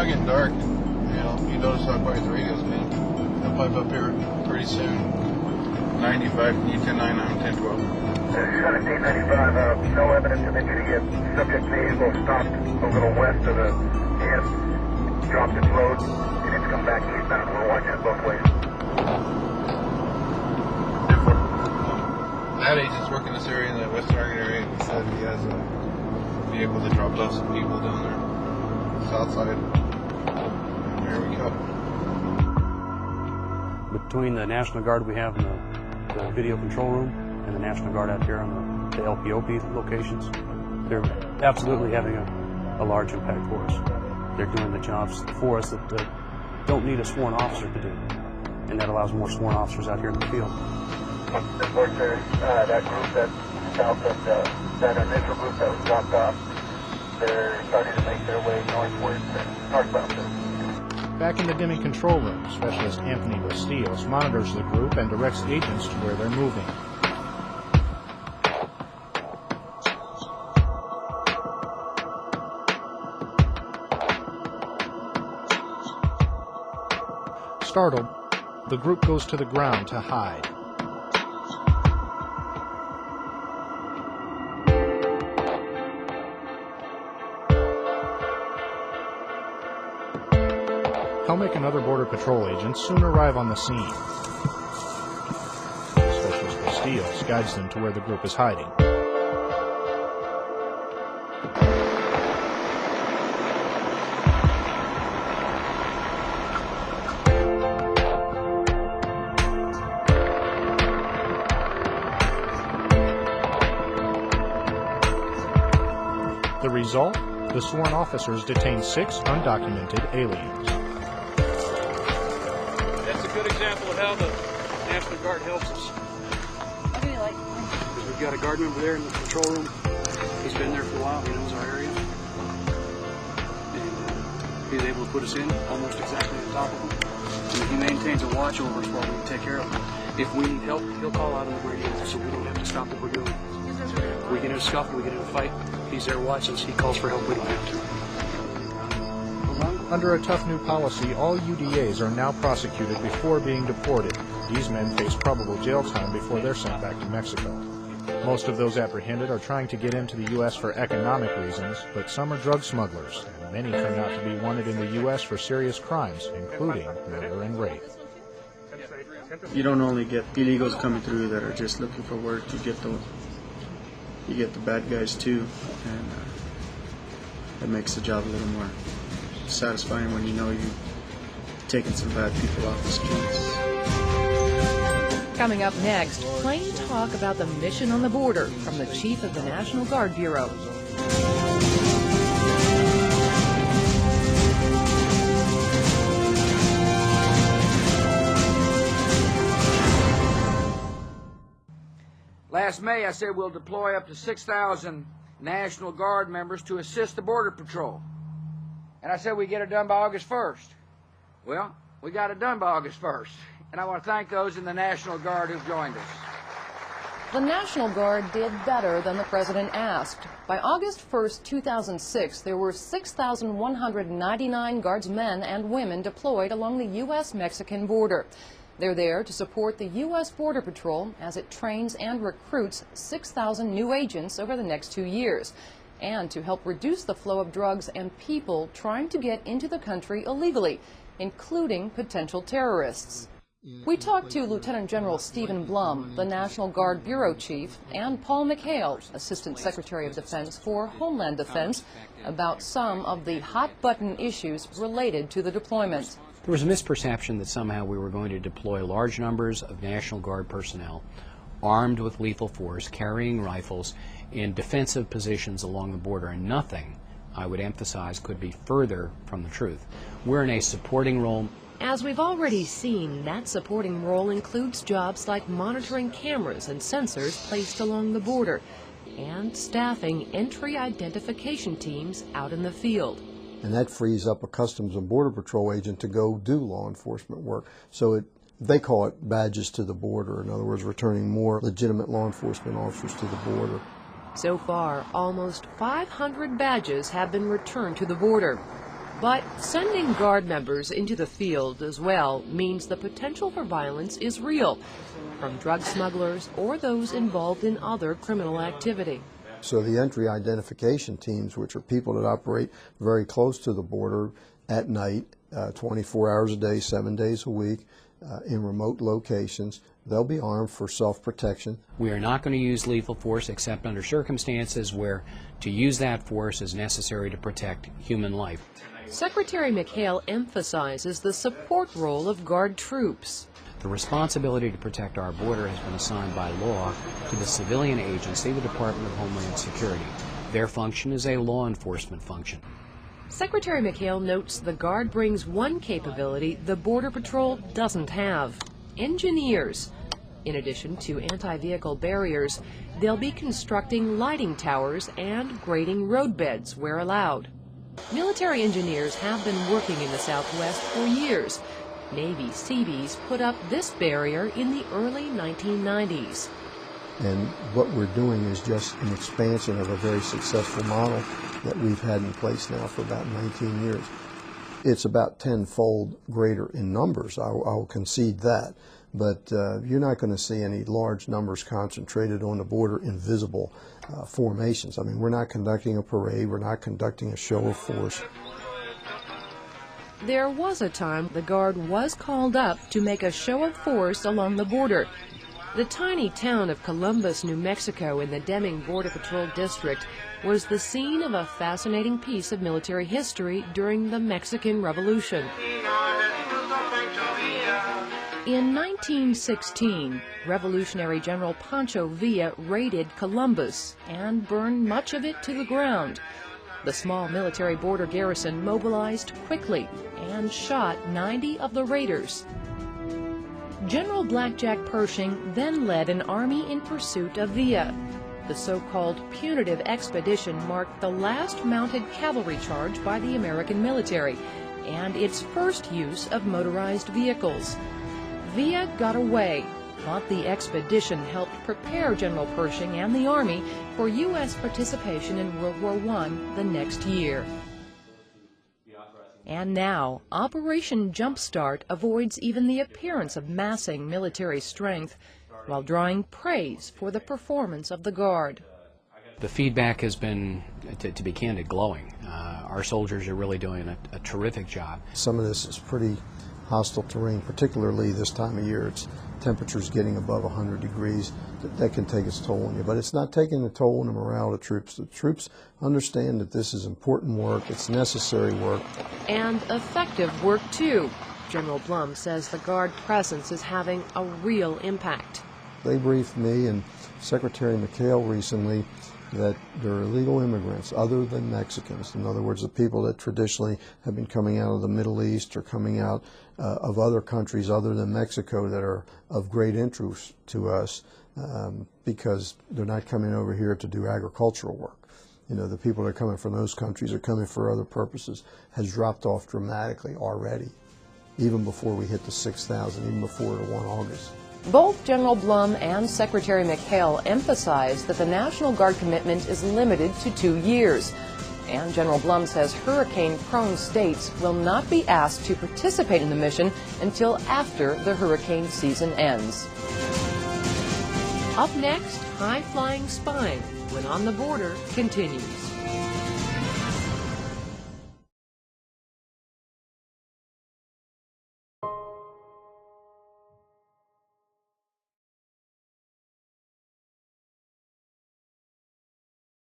not getting dark. You notice how quiet the radio's been. They'll pipe up here pretty soon. 95, U-10, 99, 10, 12. 1795, no evidence of injury yet. Subject vehicle stopped a little west of the inn, dropped its load, and it's come back eastbound. We're watching it both ways. That agent's working this area in the West Target area. He said he has a vehicle that dropped off some people down there. South side. There we go. Between the National Guard we have in the video control room and the National Guard out here on the LPOP locations, they're absolutely having a large impact for us. They're doing the jobs for us that don't need a sworn officer to do, and that allows more sworn officers out here in the field. Of course, there's that group that's south of that initial group that was dropped off. They're starting to make their way northward, northbound. Back in the dimming control room, Specialist Anthony Bastillos monitors the group and directs agents to where they're moving. Startled, the group goes to the ground to hide. Helmick and other Border Patrol agents soon arrive on the scene. Specialist Bastillos guides them to where the group is hiding. The result? The sworn officers detain 6 undocumented aliens. That's a good example of how the National Guard helps us. What do you like? Because we've got a guard member there in the control room. He's been there for a while. He knows our area. And he's able to put us in almost exactly on top of him. And he maintains a watch over us while we take care of him. If we need help, he'll call out on the radio so we don't have to stop what we're doing. We get in a scuffle, we get in a fight. He's there watching us. He calls for help. We don't have to. Under a tough new policy, all UDAs are now prosecuted before being deported. These men face probable jail time before they're sent back to Mexico. Most of those apprehended are trying to get into the U.S. for economic reasons, but some are drug smugglers, and many turn out to be wanted in the U.S. for serious crimes, including murder and rape. You don't only get illegals coming through that are just looking for work. You get the bad guys too, and it makes the job a little more satisfying when you know you've taken some bad people off the streets. Coming up next, plain talk about the mission on the border from the Chief of the National Guard Bureau. Last May, I said we'll deploy up to 6,000 National Guard members to assist the Border Patrol. And I said we'd get it done by August 1st. Well, we got it done by August 1st. And I want to thank those in the National Guard who've joined us. The National Guard did better than the president asked. By August 1st, 2006, there were 6,199 Guardsmen and women deployed along the U.S.-Mexican border. They're there to support the U.S. Border Patrol as it trains and recruits 6,000 new agents over the next 2 years, and to help reduce the flow of drugs and people trying to get into the country illegally, including potential terrorists. We talked to Lieutenant General Stephen Blum, the National Guard Bureau Chief, and Paul McHale, Assistant Secretary of Defense for Homeland Defense, about some of the hot-button issues related to the deployment. There was a misperception that somehow we were going to deploy large numbers of National Guard personnel armed with lethal force, carrying rifles, in defensive positions along the border, and nothing, I would emphasize, could be further from the truth. We're in a supporting role. As we've already seen, that supporting role includes jobs like monitoring cameras and sensors placed along the border and staffing entry identification teams out in the field. And that frees up a Customs and Border Patrol agent to go do law enforcement work. So they call it badges to the border. In other words, returning more legitimate law enforcement officers to the border. So far, almost 500 badges have been returned to the border. But sending Guard members into the field as well means the potential for violence is real, from drug smugglers or those involved in other criminal activity. So the entry identification teams, which are people that operate very close to the border at night, 24 hours a day, 7 days a week, in remote locations, they'll be armed for self-protection. We are not going to use lethal force except under circumstances where to use that force is necessary to protect human life. Secretary McHale emphasizes the support role of Guard troops. The responsibility to protect our border has been assigned by law to the civilian agency, the Department of Homeland Security. Their function is a law enforcement function. Secretary McHale notes the Guard brings one capability the Border Patrol doesn't have: engineers. In addition to anti-vehicle barriers, they'll be constructing lighting towers and grading roadbeds where allowed. Military engineers have been working in the Southwest for years. Navy Seabees put up this barrier in the early 1990s. And what we're doing is just an expansion of a very successful model that we've had in place now for about 19 years. It's about tenfold greater in numbers, I'll concede that, but you're not going to see any large numbers concentrated on the border in visible formations. I mean, we're not conducting a parade, we're not conducting a show of force. There was a time the Guard was called up to make a show of force along the border. The tiny town of Columbus, New Mexico, in the Deming Border Patrol District was the scene of a fascinating piece of military history during the Mexican Revolution. In 1916, Revolutionary General Pancho Villa raided Columbus and burned much of it to the ground. The small military border garrison mobilized quickly and shot 90 of the raiders. General Blackjack Pershing then led an army in pursuit of Villa. The so-called punitive expedition marked the last mounted cavalry charge by the American military and its first use of motorized vehicles. Villa got away, but the expedition helped prepare General Pershing and the Army for U.S. participation in World War I the next year. And now, Operation Jumpstart avoids even the appearance of massing military strength while drawing praise for the performance of the Guard. The feedback has been, to be candid, glowing. Our soldiers are really doing a terrific job. Some of this is pretty hostile terrain, particularly this time of year. It's temperatures getting above 100 degrees. That can take its toll on you, but it's not taking a toll on the morale of the troops. The troops understand that this is important work, it's necessary work. And effective work, too. General Blum says the Guard presence is having a real impact. They briefed me and Secretary McHale recently that there are illegal immigrants other than Mexicans. In other words, the people that traditionally have been coming out of the Middle East or coming out of other countries other than Mexico that are of great interest to us because they're not coming over here to do agricultural work. You know, the people that are coming from those countries are coming for other purposes, has dropped off dramatically already, even before we hit the 6,000, even before the 1 August. Both General Blum and Secretary McHale emphasized that the National Guard commitment is limited to 2 years. And General Blum says hurricane-prone states will not be asked to participate in the mission until after the hurricane season ends. Up next, High Flying Spying, when On the Border continues.